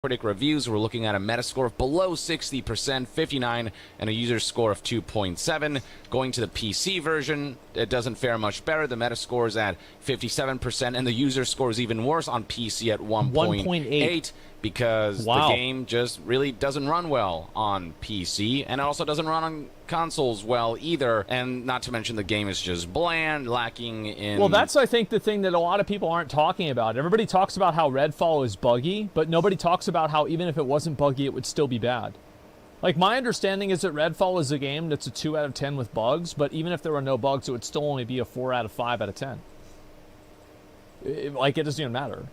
Critic reviews, we're looking at a Metascore of below 60%, 59, and a user score of 2.7. Going to the PC version, it doesn't fare much better. The Metascore is at 57%, and the user score is even worse on PC at 1.8 because the game just really doesn't run well on PC, and it also doesn't run on consoles well either. And not to mention the game is just bland, lacking in... Well, that's, I think, the thing that a lot of people aren't talking about. Everybody talks about how Redfall is buggy, but nobody talks about how even if it wasn't buggy, it would still be bad. Like, my understanding is that Redfall is a game that's a 2 out of 10 with bugs, but even if there were no bugs, it would still only be a 4 out of 5 out of 10. It doesn't even matter.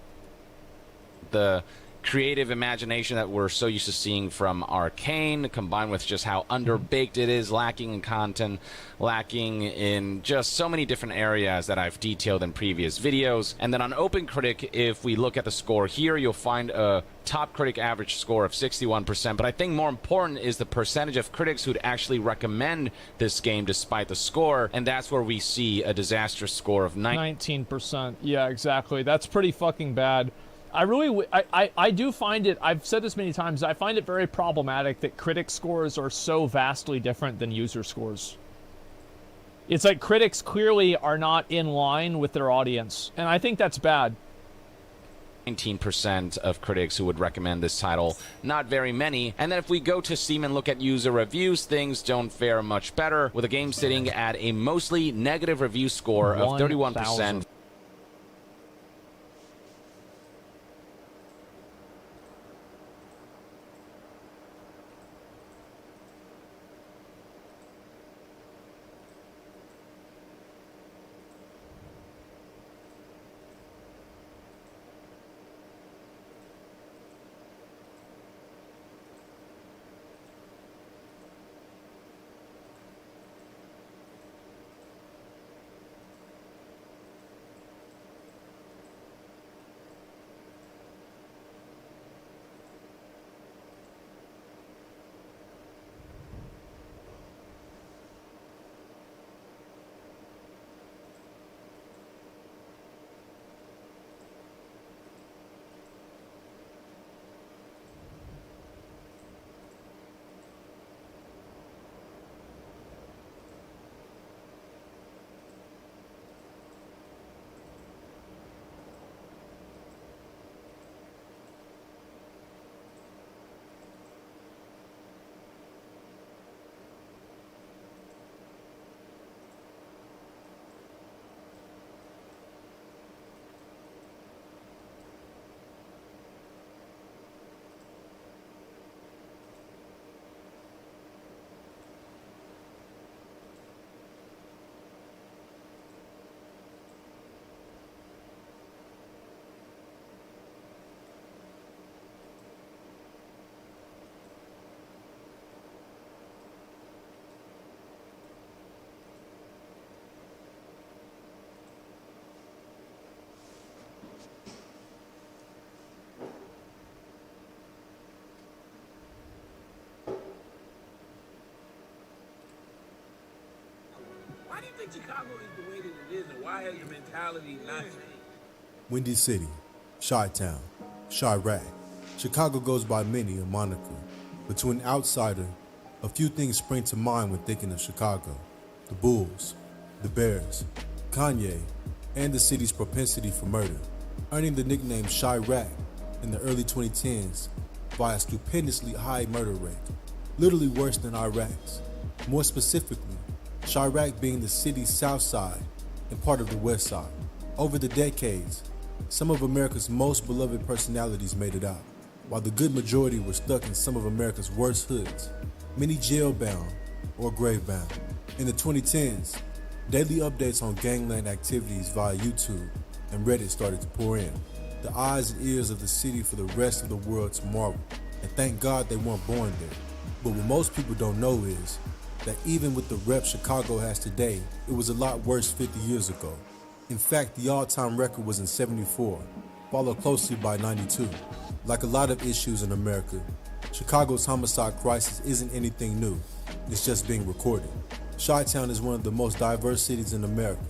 The creative imagination that we're so used to seeing from Arcane, combined with just how underbaked it is, lacking in content, lacking in just so many different areas that I've detailed in previous videos. And then on OpenCritic, if we look at the score here, you'll find a top critic average score of 61%, but I think more important is the percentage of critics who'd actually recommend this game despite the score, and that's where we see a disastrous score of 19%. Yeah, exactly. That's pretty fucking bad. I do find it, I've said this many times, I find it very problematic that critic scores are so vastly different than user scores. It's like critics clearly are not in line with their audience, and I think that's bad. 19% of critics who would recommend this title, not very many. And then if we go to Steam and look at user reviews, things don't fare much better, with the game sitting at a mostly negative review score of 31%. Why do you think Chicago is the way that it is, and why has your mentality not changed? Windy City, Chi-Town, Chirac. Chicago goes by many a moniker, but to an outsider, a few things spring to mind when thinking of Chicago. The Bulls, the Bears, Kanye, and the city's propensity for murder, earning the nickname Chirac in the early 2010s by a stupendously high murder rate, literally worse than Iraq's. More specifically, Chirac being the city's south side and part of the west side. Over the decades, some of America's most beloved personalities made it out, while the good majority were stuck in some of America's worst hoods, many jail-bound or grave-bound. In the 2010s, daily updates on gangland activities via YouTube and Reddit started to pour in, the eyes and ears of the city for the rest of the world to marvel, and thank God they weren't born there. But what most people don't know is that even with the rep Chicago has today, it was a lot worse 50 years ago. In fact, the all-time record was in '74, followed closely by '92. Like a lot of issues in America, Chicago's homicide crisis isn't anything new, it's just being recorded. Chi-Town is one of the most diverse cities in America,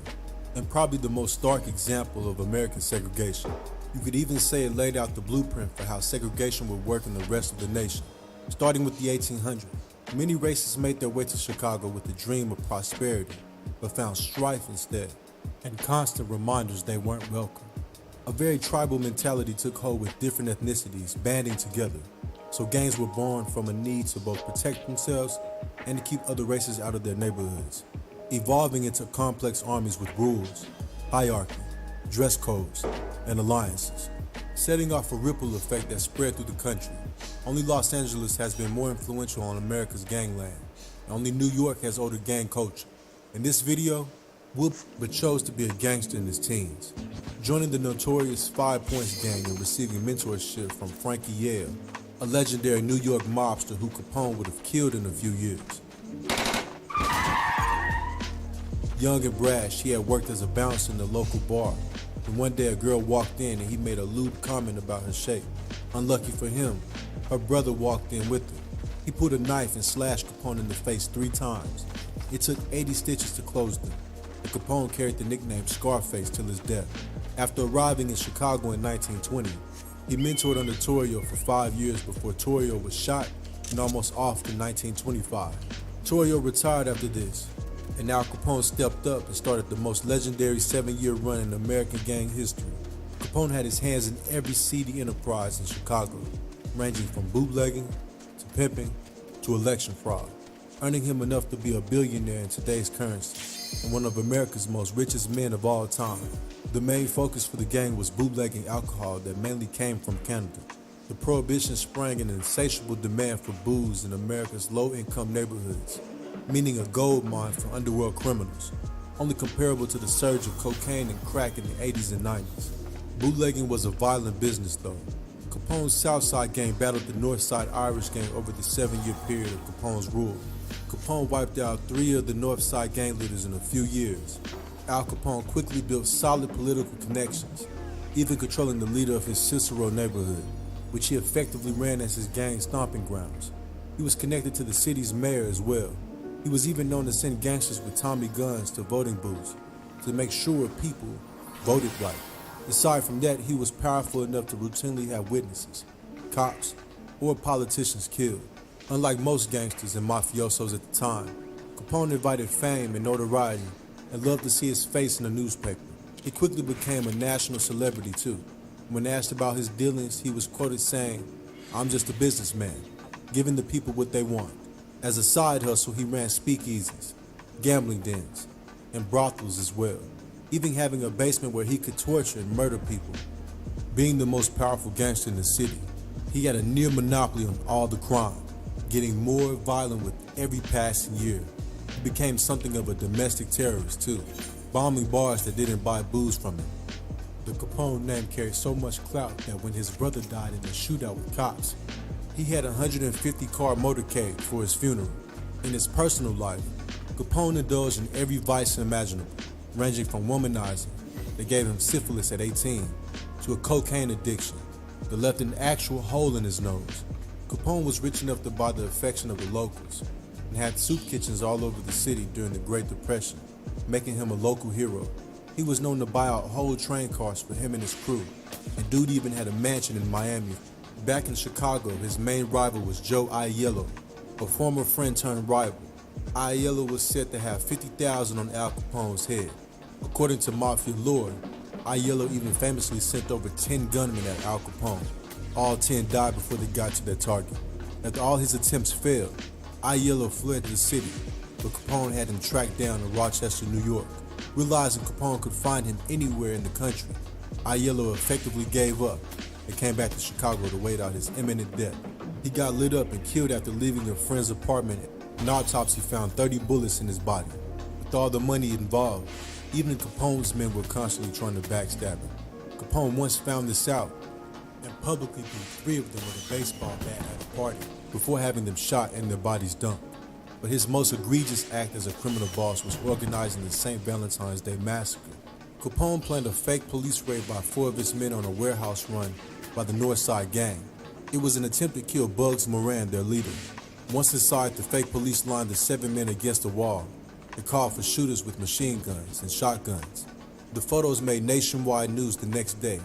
and probably the most stark example of American segregation. You could even say it laid out the blueprint for how segregation would work in the rest of the nation. Starting with the 1800s, many races made their way to Chicago with the dream of prosperity, but found strife instead, and constant reminders they weren't welcome. A very tribal mentality took hold with different ethnicities banding together, so gangs were born from a need to both protect themselves and to keep other races out of their neighborhoods, evolving into complex armies with rules, hierarchy, dress codes, and alliances, setting off a ripple effect that spread through the country. Only Los Angeles has been more influential on America's gangland, and only New York has older gang culture. In this video, Whoop but chose to be a gangster in his teens, joining the notorious 5 Points gang and receiving mentorship from Frankie Yale, a legendary New York mobster who Capone would have killed in a few years. Young and brash, he had worked as a bouncer in the local bar, and one day a girl walked in and he made a lewd comment about her shape. Unlucky for him, her brother walked in with her. He pulled a knife and slashed Capone in the face 3 times. It took 80 stitches to close them. And Capone carried the nickname Scarface till his death. After arriving in Chicago in 1920, he mentored under Torrio for 5 years before Torrio was shot and almost offed in 1925. Torrio retired after this, and Al Capone stepped up and started the most legendary 7-year run in American gang history. Capone had his hands in every seedy enterprise in Chicago, ranging from bootlegging to pimping to election fraud, earning him enough to be a billionaire in today's currency and one of America's most richest men of all time. The main focus for the gang was bootlegging alcohol that mainly came from Canada. The prohibition sprang an insatiable demand for booze in America's low-income neighborhoods, meaning a gold mine for underworld criminals, only comparable to the surge of cocaine and crack in the 80s and 90s. Bootlegging was a violent business though. Capone's Southside gang battled the Northside Irish gang over the 7-year period of Capone's rule. Capone wiped out 3 of the Northside gang leaders in a few years. Al Capone quickly built solid political connections, even controlling the leader of his Cicero neighborhood, which he effectively ran as his gang stomping grounds. He was connected to the city's mayor as well. He was even known to send gangsters with Tommy guns to voting booths to make sure people voted right. Aside from that, he was powerful enough to routinely have witnesses, cops, or politicians killed. Unlike most gangsters and mafiosos at the time, Capone invited fame and notoriety and loved to see his face in the newspaper. He quickly became a national celebrity too. When asked about his dealings, he was quoted saying, "I'm just a businessman, giving the people what they want." As a side hustle, he ran speakeasies, gambling dens, and brothels as well, even having a basement where he could torture and murder people. Being the most powerful gangster in the city, he had a near monopoly on all the crime, getting more violent with every passing year. He became something of a domestic terrorist too, bombing bars that didn't buy booze from him. The Capone name carried so much clout that when his brother died in a shootout with cops, he had a 150-car motorcade for his funeral. In his personal life, Capone indulged in every vice imaginable, ranging from womanizing that gave him syphilis at 18 to a cocaine addiction that left an actual hole in his nose. Capone was rich enough to buy the affection of the locals and had soup kitchens all over the city during the Great Depression, making him a local hero. He was known to buy out whole train cars for him and his crew, and dude even had a mansion in Miami. Back in Chicago, his main rival was Joe Aiello, a former friend turned rival. Aiello was said to have 50,000 on Al Capone's head. According to Mafia lore, Aiello even famously sent over 10 gunmen at Al Capone. All 10 died before they got to their target. After all his attempts failed, Aiello fled the city, but Capone had him tracked down in Rochester, New York. Realizing Capone could find him anywhere in the country, Aiello effectively gave up and came back to Chicago to wait out his imminent death. He got lit up and killed after leaving a friend's apartment. An autopsy found 30 bullets in his body. With all the money involved, even Capone's men were constantly trying to backstab him. Capone once found this out and publicly beat 3 of them with a baseball bat at a party before having them shot and their bodies dumped. But his most egregious act as a criminal boss was organizing the St. Valentine's Day Massacre. Capone planned a fake police raid by 4 of his men on a warehouse run by the Northside Gang. It was an attempt to kill Bugs Moran, their leader. Once inside, the fake police lined the 7 men against a wall and called for shooters with machine guns and shotguns. The photos made nationwide news the next day,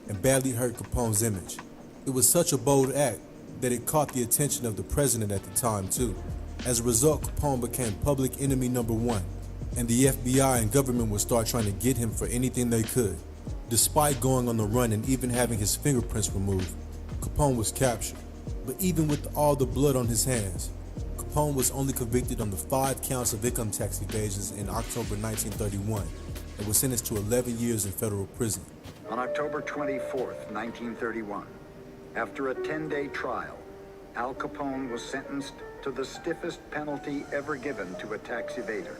and badly hurt Capone's image. It was such a bold act that it caught the attention of the president at the time too. As a result, Capone became public enemy number one, and the FBI and government would start trying to get him for anything they could. Despite going on the run and even having his fingerprints removed, Capone was captured. But even with all the blood on his hands, Capone was only convicted on the 5 counts of income tax evasions in October 1931 and was sentenced to 11 years in federal prison. On October 24th, 1931, after a 10-day trial, Al Capone was sentenced to the stiffest penalty ever given to a tax evader: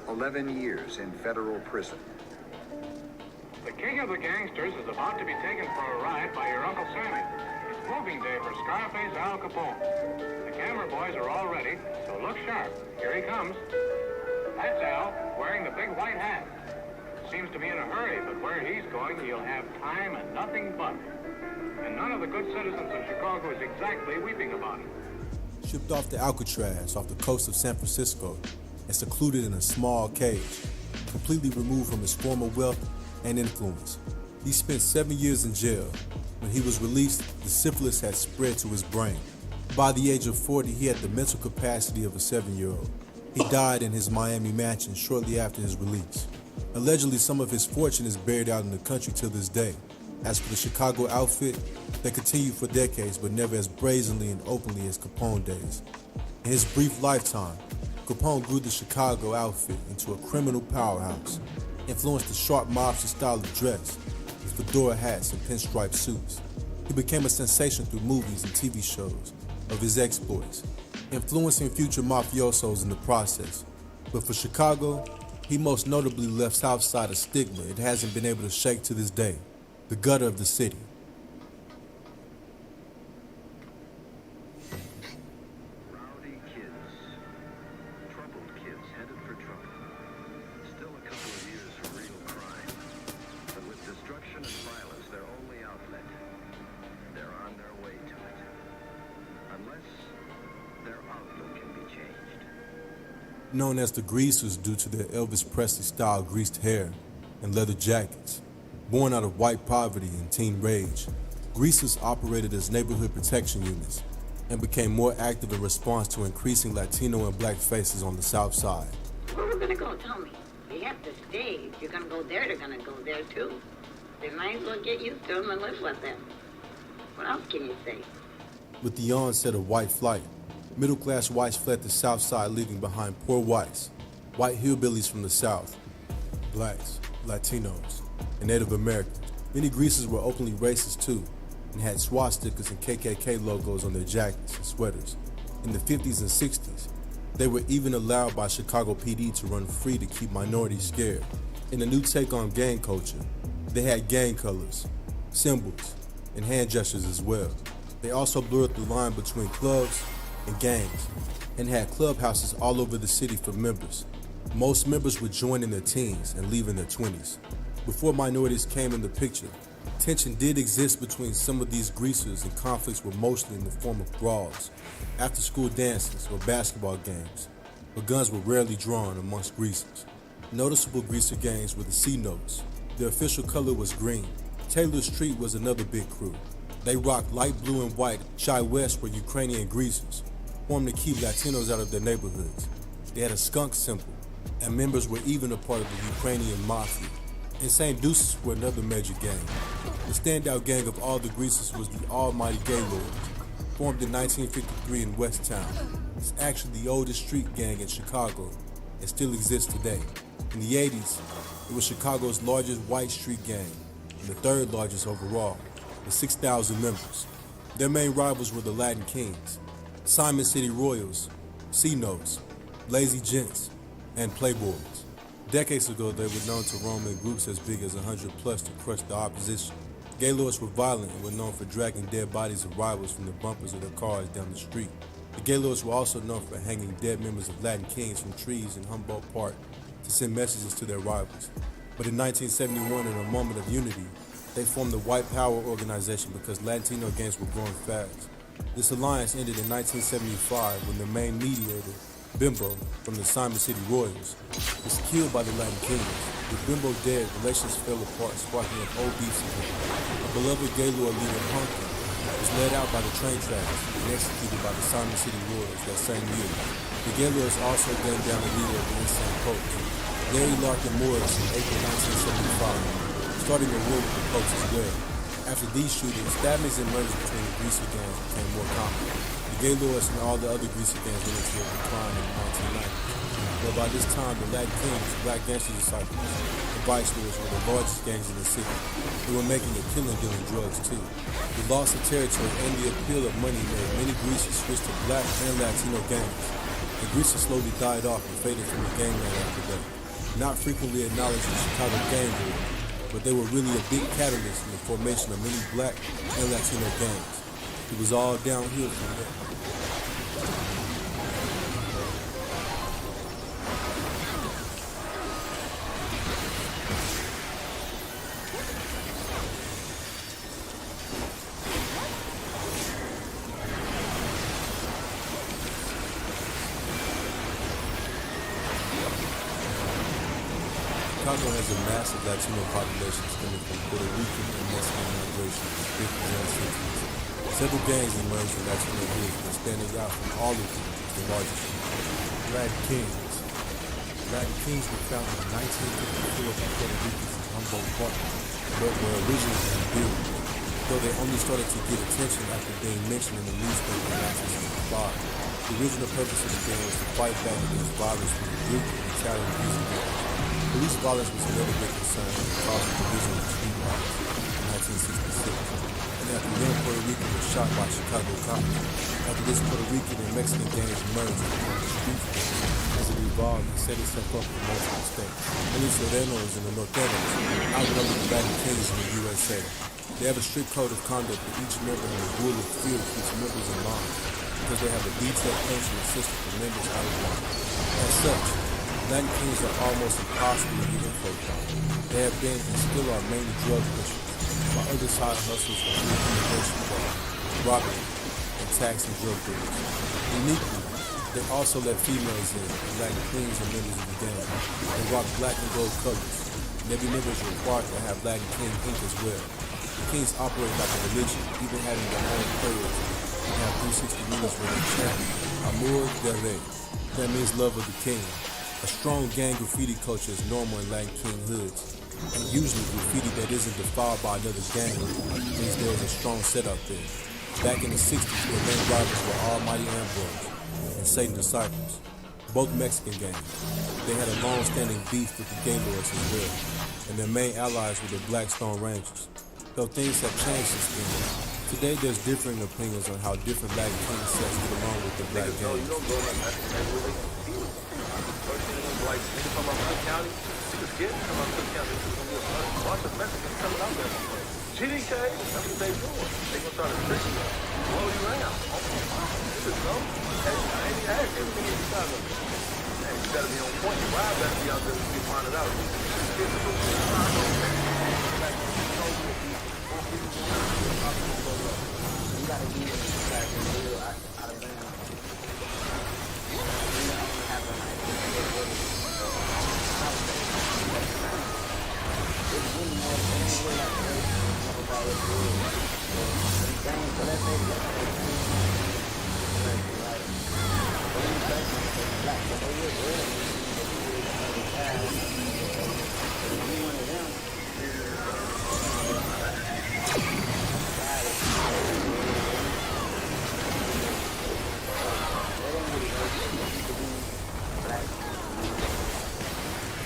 11 years in federal prison. The king of the gangsters is about to be taken for a ride by your Uncle Sammy. It's moving day for Scarface Al Capone. The camera boys are all ready, so look sharp. Here he comes. That's Al, wearing the big white hat. Seems to be in a hurry, but where he's going, he'll have time and nothing but. And none of the good citizens of Chicago is exactly weeping about him. Shipped off to Alcatraz off the coast of San Francisco and secluded in a small cage, completely removed from his former wealth and influence. He spent 7 years in jail. When he was released, the syphilis had spread to his brain. By the age of 40, he had the mental capacity of a 7-year-old. He died in his Miami mansion shortly after his release. Allegedly, some of his fortune is buried out in the country to this day. As for the Chicago outfit, they continued for decades, but never as brazenly and openly as Capone days. In his brief lifetime, Capone grew the Chicago outfit into a criminal powerhouse, influenced the sharp mobster style of dress, with fedora hats and pinstripe suits. He became a sensation through movies and TV shows of his exploits, influencing future mafiosos in the process. But for Chicago, he most notably left Southside a stigma it hasn't been able to shake to this day: the gutter of the city. Rowdy kids. Troubled kids headed for trouble. Still a couple of years of real crime. But with destruction and violence their only outlet, they're on their way to it. Unless their outlook can be changed. Known as the Greasers due to their Elvis Presley-style greased hair and leather jackets. Born out of white poverty and teen rage, Greasers operated as neighborhood protection units and became more active in response to increasing Latino and black faces on the South Side. Where we're gonna go, tell me. You have to stay. If you're gonna go there, they're gonna go there too. They might as well get used to them and live with them. What else can you say? With the onset of white flight, middle-class whites fled the South Side, leaving behind poor whites, white hillbillies from the South, blacks, Latinos, and Native Americans. Many Greasers were openly racist too, and had swastikas and KKK logos on their jackets and sweaters. In the 50s and 60s, they were even allowed by Chicago PD to run free to keep minorities scared. In a new take on gang culture, they had gang colors, symbols, and hand gestures as well. They also blurred the line between clubs and gangs, and had clubhouses all over the city for members. Most members would join in their teens and leave in their 20s. Before minorities came in the picture, tension did exist between some of these Greasers, and conflicts were mostly in the form of brawls, after-school dances, or basketball games, but guns were rarely drawn amongst Greasers. Noticeable Greaser gangs were the C-Notes. Their official color was green. Taylor Street was another big crew. They rocked light blue and white. Chi West were Ukrainian Greasers, formed to keep Latinos out of their neighborhoods. They had a skunk symbol, and members were even a part of the Ukrainian Mafia. Insane Deuces were another major gang. The standout gang of all the Greasers was the Almighty Gaylords, formed in 1953 in West Town. It's actually the oldest street gang in Chicago and still exists today. In the 80s, it was Chicago's largest white street gang and the third largest overall, with 6,000 members. Their main rivals were the Latin Kings, Simon City Royals, C-Notes, Lazy Gents, and Playboys. Decades ago, they were known to roam in groups as big as 100 plus to crush the opposition. Gaylords were violent and were known for dragging dead bodies of rivals from the bumpers of their cars down the street. The Gaylords were also known for hanging dead members of Latin Kings from trees in Humboldt Park to send messages to their rivals. But in 1971, in a moment of unity, they formed the White Power organization because Latino gangs were growing fast. This alliance ended in 1975 when the main mediator, Bimbo, from the Simon City Royals, was killed by the Latin Kings. With Bimbo dead, relations fell apart, sparking up old beefs again. A beloved Gaylord leader, Hunky, was led out by the train tracks and executed by the Simon City Warriors that same year. The Gaylords also gunned down the leader of the insane Poets, Larry Larkin Morris, in April 1975, starting a war with the Poets as well. After these shootings, stabbings and murders between the greasy gangs became more common. The Gaylords and all the other greasy gangs went into a decline in the 1990s. But by this time, the Latin Kings, Black Gangster Disciples, the Vice Lords were the largest gangs in the city. They were making a killing dealing drugs too. The loss of territory and the appeal of money made many greasers switch to Black and Latino gangs. The greasers slowly died off and faded from the gangland after that. Not frequently acknowledged in Chicago gang war, but they were really a big catalyst in the formation of many Black and Latino gangs. It was all downhill from there. Chicago has a massive Latino population stemming from Puerto Rican and Mexican migration in the 50s and 60s. Several gangs emerged in Latino hoods, but standing out from all of them is the largest one, Latin Kings. Latin Kings were founded in 1954 by Puerto Ricans in Humboldt Park, but were originally in Butte, though they only started to get attention after being mentioned in the newspaper in 1965. The original purpose of the gang was to fight back against violence from the Greek and Italian music gangs. Police violence was another big concern and caused the division of street violence in 1966. And after young Puerto Rican was shot by Chicago cops. After this, Puerto Rican and Mexican gangs merged to form the street gangs as it evolved and set itself up in multiple states. Many Serenos and the Norteños outnumbered the Latin Kings in the USA. They have a strict code of conduct for each member and a rule of fear that keeps members in line, because they have a detailed punishment system for members out of line. As such, Latin Kings are almost impossible to get info from. They have been and still are mainly drug pushers, while other side hustles include immigration fraud, robbery, and tax and drug dealers. Uniquely, they also let females in, and Latin Kings are members of the gang. They rock black and gold colors, and every member is required to have Latin King ink as well. The Kings operate like a religion, even having their own prayers, and have 360 units for their chant, Amor de Rey. That means love of the king. A strong gang graffiti culture is normal in Latin King hoods, and usually graffiti that isn't defiled by another gang means there is a strong set out there. Back in the 60s, their main rivals were Almighty Ambrose and Satan Disciples, both Mexican gangs. They had a long-standing beef with the Gaylords as well, and their main allies were the Black Stone Rangers. Though things have changed since then, today there's differing opinions on how different Latin King sets get along with the Black gangs. Like, niggas talking about Cook County, niggas scared to come out of Cook County. This is gonna be a bunch of Mexicans coming out there. GDK, that's what they doing. They gonna try to trick you, blow you around. Oh my God, this is no. Hey, I ain't had everything in Chicago. Man, you gotta be on point. Your ride better be out there to be finding out. You gotta be in the real out of bounds.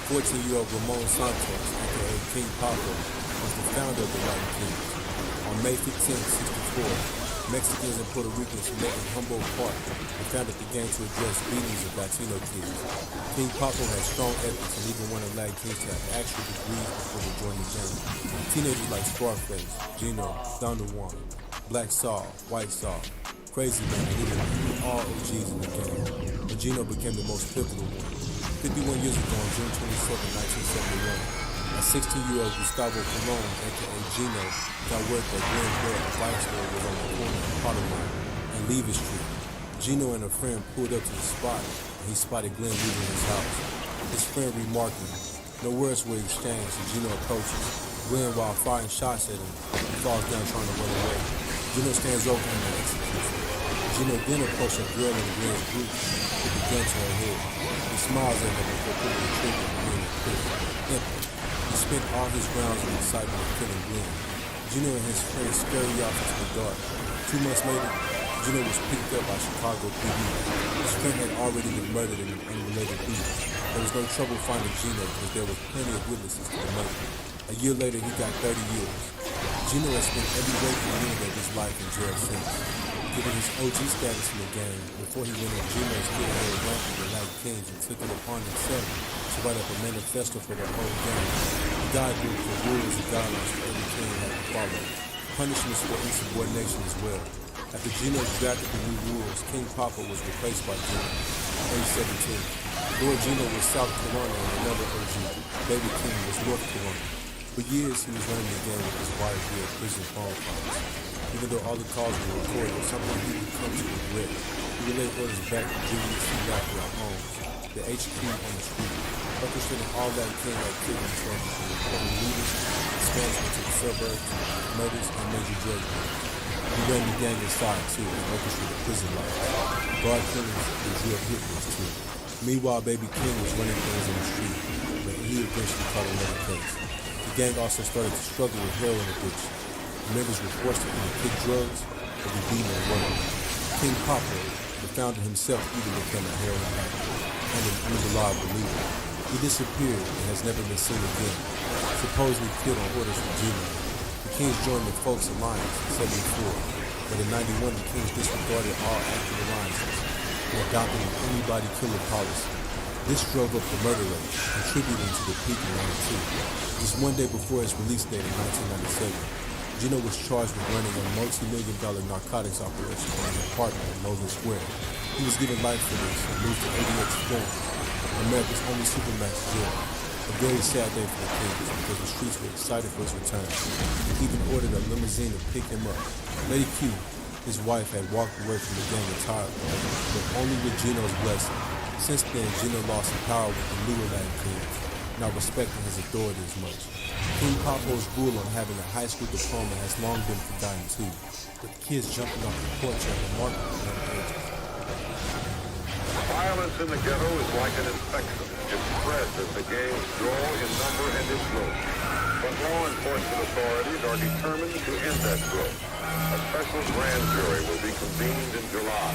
14-year-old Ramon Santos, aka King Pablo, was the founder of the Latin Kings. On May 15, 1964, Mexicans and Puerto Ricans met in Humboldt Park and founded the gang to address beatings of Latino kids. King Pablo had strong ethics and even wanted Latin Kings to have actual degrees before they joined the gang. Teenagers like Scarface, Gino, Don Juan, Black Saul, White Saul, Crazy Man, and even all OGs in the gang. But Gino became the most pivotal one. 51 years ago on June 27, 1971, a 16-year-old Gustavo Colon, aka Gino, got word that Glenn Bear, a Vice Lord, was on the corner of Potterline and Levis Street. Gino and a friend pulled up to the spot, and he spotted Glenn leaving his house. His friend remarked him, No words were exchanged, and Gino approaches. Glenn, while firing shots at him, falls down trying to run away. Gino stands over him and executes him. Gino then approached a girl in Glenn's group with the gun to her head. He smiles at her before pulling the trigger and Glenn is quick. Empty. He spent all his rounds in excitement of killing Glenn. Gino and his friends scurry off into the dark. 2 months later, Gino was picked up by Chicago PD. His friend had already been murdered in an unrelated beat. There was no trouble finding Gino because there were plenty of witnesses to the murder. A year later, he got 30 years. Gino has spent every waking minute of his life in jail since. Given his OG status in the game, before he went on Gino's kid and rank with the Night Kings and took it upon himself to write up a manifesto for the whole game. The guidebook for rules and guidelines for every king had to follow. Punishments for insubordination as well. After Gino drafted the new rules, King Papa was replaced by Gino, age 17. Lord Gino was South Corona and another OG. Baby King was North Corona. For years, he was running the game with his wife via prison phone calls. Even though all the calls were recorded, something he would come to regret. He relayed orders back to Julius C. Lafayette Holmes, the HQ on the street, orchestrating all that King activity from reporting leaders, expansion to the suburbs, murders, and major drug deals. He ran the gang inside too and orchestrated prison life. Guard killings and drug hitmans too. Meanwhile, Baby King was running things in the street, but he eventually caught another case. The gang also started to struggle with heroin addiction. The members were forced to either pick drugs or be beaten or work. King Papa, the founder himself, even became a heroin addict and an unreliable leader. He disappeared and has never been seen again, supposedly killed on orders from Gino. The Kings joined the Folks Alliance in 74, but in 91 the Kings disregarded all active alliances and adopted an anybody killer policy. This drove up the murder rate, contributing to the peak in 92. Just one day before his release date in 1997, Gino was charged with running a multi-million-dollar narcotics operation in an apartment in Logan Square. He was given life for this and moved to 88 Florence, America's only supermax jail. A very sad day for the Kings because the streets were excited for his return. He even ordered a limousine to pick him up. Lady Q, his wife, had walked away from the gang entirely, but only with Gino's blessing. Since then, Gino lost some power with the newer Latin Kings, not respecting his authority as much. King Papo's rule on having a high school diploma has long been forgotten too, with kids jumping off the porch at remarkable young ages. Violence in the ghetto is like an infection. It spreads as the gangs grow in number and influence. But law enforcement authorities are determined to end that growth. A special grand jury will be convened in July.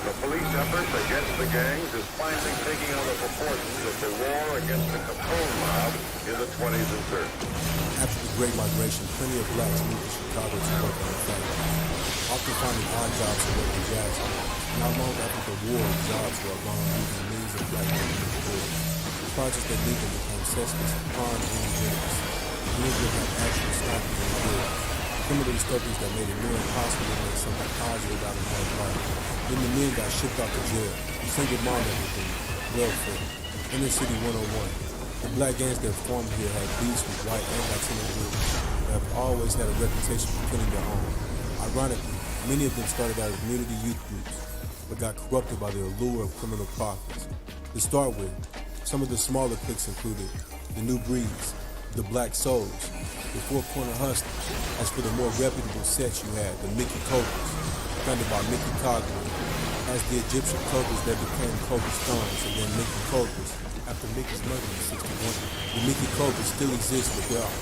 The police effort against the gangs is finally taking on the proportions of the war against the Capone mob in the 20s and 30s. After the Great Migration, plenty of blacks moved to Chicago to work on the factories, often finding odd jobs to work in jazz clubs. Not long after the war, jobs were gone, leaving millions of black people in the war. The projects that lead them became Cespedes, Pond, and Jennings. Many of them had actual snipers in the war. Criminal discoveries that made it near impossible to make something positive out of hard life. Then the men got shipped off to jail. Single mom everything. Welfare. Inner City 101. The black gangs that formed here had beefs with white and Latino groups that have always had a reputation for killing their own. Ironically, many of them started out as community youth groups, but got corrupted by the allure of criminal profits. To start with, some of the smaller cliques included the New Breeds, the Black Souls, the Four Corner Hustlers. As for the more reputable sets, you had the Mickey Cobras, founded by Mickey Cogman, as the Egyptian Cobras that became Cobra Stones and then Mickey Cobras after Mickey's murder in 61. The Mickey Cobras still exist, but they are